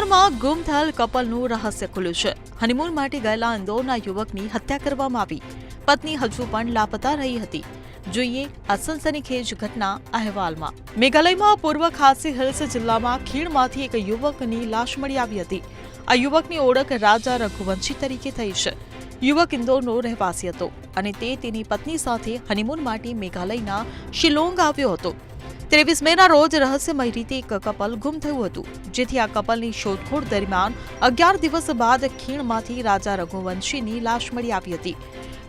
ઇન્દોરમાં ગુમ થયેલ કપલનું રહસ્ય ખુલ્યું છે. હનીમૂન માટે ગયેલા ઇન્દોરના યુવકની હત્યા કરવામાં આવી. પત્ની હજુ પણ લાપતા રહી હતી. જોઈએ આ સનસનીખેજ ઘટના અહેવાલમાં. મેઘાલયમાં પૂર્વ ખાસી હિલ્સ જિલ્લામાં ખીણમાંથી એક યુવકની લાશ મળી આવી હતી. આ યુવકની ઓળખ રાજા રઘુવંશી તરીકે થઈ છે. યુવક ઇન્દોરનો રહેવાસી હતો અને તે તેની પત્ની સાથે હનીમૂન માટે મેઘાલયના શિલોંગ આવ્યો હતો. 23 મેના રોજ રહસ્યમય રીતે એક કપલ ગુમ થયું હતું, જેથી આ કપલની શોધખોળ દરમિયાન 11 દિવસ બાદ ખીણમાંથી રાજા રઘુવંશીની લાશ મળી આવી હતી.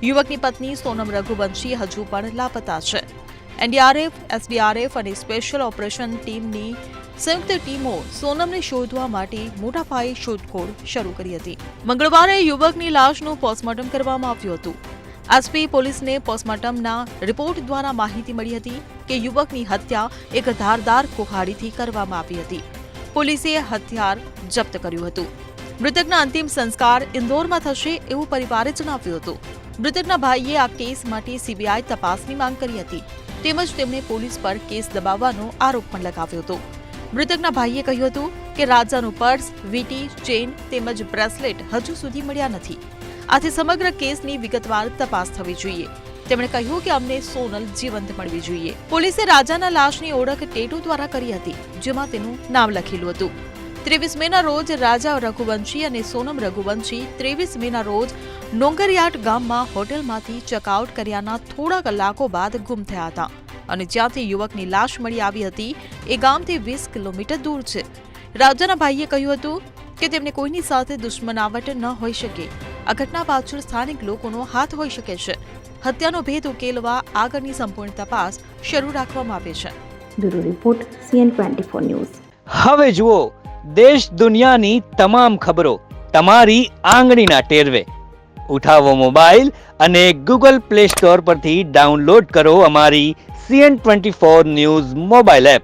યુવકની પત્ની સોનમ રઘુવંશી હજુ પણ લાપતા છે. એનડીઆરએફ, એસડીઆરએફ અને સ્પેશિયલ ઓપરેશન ટીમની સંયુક્ત ટીમો સોનમને શોધવા માટે મોટા પાયે શોધખોળ શરૂ કરી હતી. મંગળવારે યુવકની લાશનું પોસ્ટમોર્ટમ કરવામાં આવ્યું હતું. એસપી પોલીસને પોસ્ટમોર્ટમના રિપોર્ટ દ્વારા માહિતી મળી હતી કે યુવકની હત્યા એક ધારદાર કુહાડીથી કરવામાં આવી હતી. પોલીસે હથિયાર જપ્ત કર્યું હતું. મૃતકના અંતિમ સંસ્કાર ઇન્દોરમાં થશે એવું પરિવારે જણાવ્યું હતું. મૃતકના ભાઈએ આ કેસ માટે સીબીઆઈ તપાસની માંગ કરી હતી. તેમજ તેમણે પોલીસ પર કેસ દબાવવાનો આરોપ પણ લગાવ્યો હતો. મૃતકના ભાઈએ કહ્યું હતું કે રાજાનું પર્સ, વીંટી, ચેઇન તેમજ બ્રેસલેટ હજુ સુધી મળ્યા નથી. આથી સમગ્ર કેસની વિગતવાર તપાસ થવી જોઈએ. તેમણે કહ્યું કે અમને સોનલ જીવંત મળવી જોઈએ. પોલીસે રાજાના લાશની ઓળખ ટેટુ દ્વારા કરી હતી, જેમાં તેનું નામ લખેલું હતું. 23 મેના રોજ રાજા રઘુવંશી અને સોનમ રઘુવંશી 23 મેના રોજ નોંગરિયાટ ગામમાં હોટેલમાંથી ચેકઆઉટ કર્યાના થોડા કલાકો બાદ ગુમ થયા હતા અને જ્યાંથી યુવકની લાશ મળી આવી હતી એ ગામથી 20 કિલોમીટર દૂર છે. રાજાના ભાઈએ કહ્યું હતું કે તેમને કોઈની સાથે દુશ્મનાવટ ન હોઈ શકે. આ ઘટના પાછળ સ્થાનિક લોકોનો હાથ હોઈ શકે છે. હત્યાનો ભેદ ઉકેલવા આગળની સંપૂર્ણ તપાસ શરૂ રાખવામાં આવે છે. Bureau report CN24 news. હવે જુઓ દેશ દુનિયાની તમામ ખબરો તમારી આંગળીના ટેરવે. ઉઠાવો મોબાઈલ અને Google Play Store પરથી ડાઉનલોડ કરો અમારી CN24 ન્યૂઝ મોબાઈલ એપ.